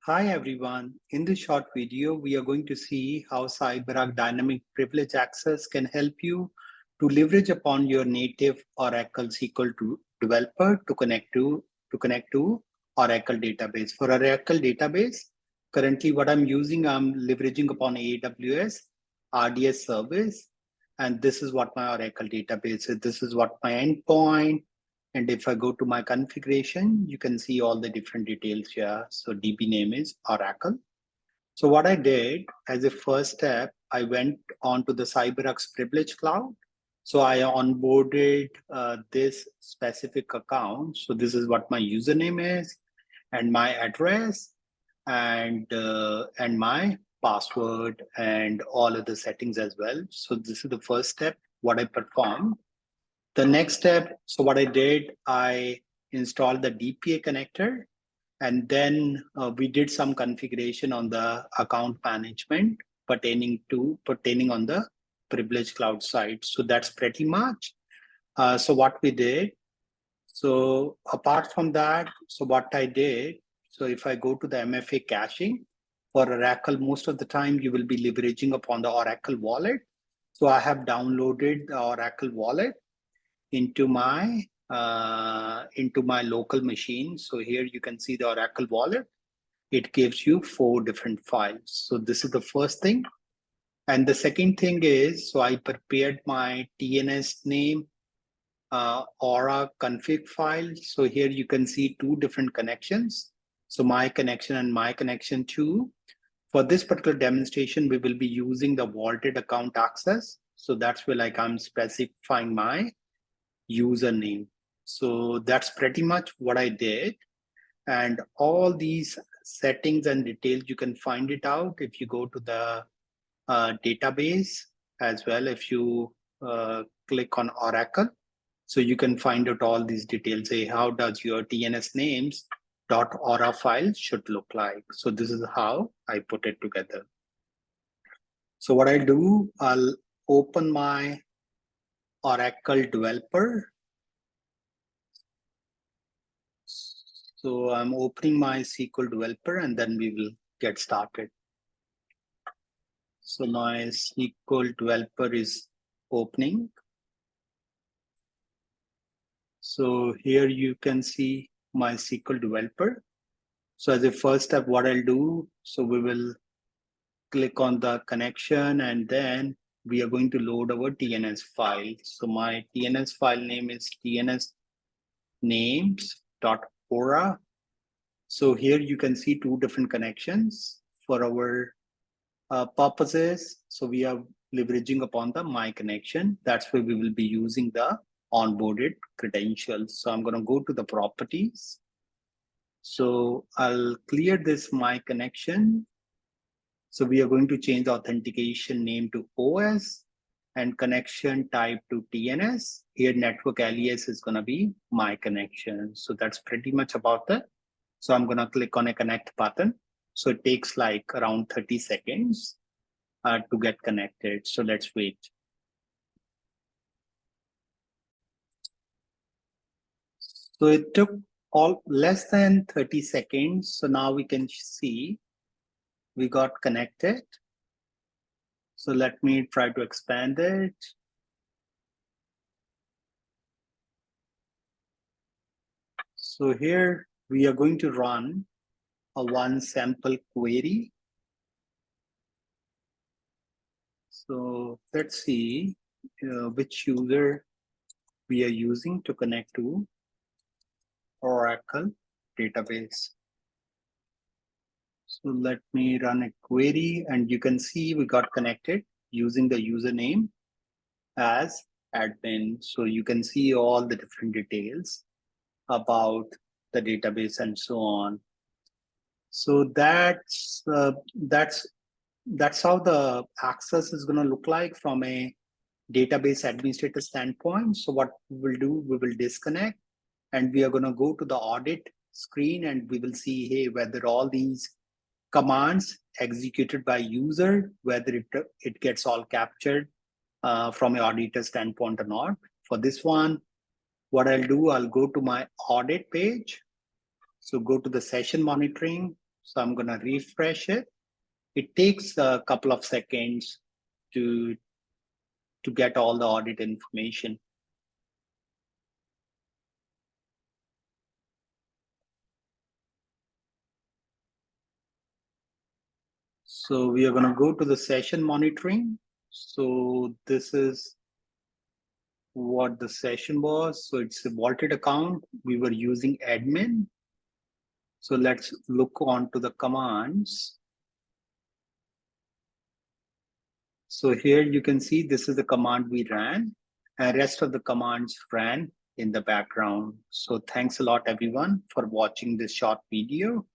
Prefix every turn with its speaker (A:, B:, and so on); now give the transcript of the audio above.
A: Hi everyone. In this short video, we are going to see how CyberArk Dynamic Privilege Access can help you to leverage upon your native Oracle SQL developer to connect to Oracle database. For Oracle database, currently what I'm using, I'm leveraging upon AWS RDS service, and this is what my Oracle database is. This is what my endpoint. And if I go to my configuration, you can see all the different details here. So DB name is Oracle. So what I did as a first step, I went on to the CyberArk's Privilege Cloud. So I onboarded this specific account. So this is what my username is and my address and my password and all of the settings as well. So this is the first step, what I performed. The next step, so what I did, I installed the DPA connector, and then we did some configuration on the account management pertaining on the Privilege Cloud side. So that's pretty much. So what we did. So apart from that, so what I did, so if I go to the MFA caching for Oracle, most of the time you will be leveraging upon the Oracle wallet. So I have downloaded the Oracle wallet into my local machine. So here you can see the Oracle wallet. It gives you 4 different files. So this is the first thing. And the second thing is, so I prepared my TNS name Aura config file. So here you can see 2 different connections. So my connection and my connection too. For this particular demonstration, we will be using the vaulted account access. So that's where like I'm specifying my username. So that's pretty much what I did. And all these settings and details, you can find it out if you go to the database as well. If you click on Oracle, so you can find out all these details. Say, how does your TNS names .aura file should look like? So this is how I put it together. So what I'll do, I'll open my Oracle developer. So I'm opening my SQL developer and then we will get started. So my SQL developer is opening. So here you can see my SQL developer. So as a first step, what I'll do, so we will click on the connection and then we are going to load our TNS file. So my TNS file name is tnsnames.aura. So here you can see 2 different connections for our purposes. So we are leveraging upon the my connection. That's where we will be using the onboarded credentials. So I'm going to go to the properties. So I'll clear this my connection. So we are going to change the authentication name to OS and connection type to TNS. Here network alias is going to be my connection. So that's pretty much about it. So I'm going to click on a connect button. So it takes like around 30 seconds to get connected. So let's wait. So it took all less than 30 seconds. So now we can see we got connected. So let me try to expand it. So here we are going to run a one sample query. So let's see which user we are using to connect to Oracle database. So let me run a query and you can see we got connected using the username as admin. So you can see all the different details about the database and so on. So that's how the access is going to look like from a database administrator standpoint. So what we will do, we will disconnect and we are going to go to the audit screen and we will see, hey, whether all these commands executed by user, whether it gets all captured from an auditor standpoint or not. For this one, what I'll do, I'll go to my audit page. So go to the session monitoring So I'm going to refresh it. It takes a couple of seconds to get all the audit information. So we are going to go to the session monitoring. So this is what the session was. So it's a vaulted account. We were using admin. So let's look on to the commands. So here you can see this is the command we ran, and rest of the commands ran in the background. So thanks a lot, everyone, for watching this short video.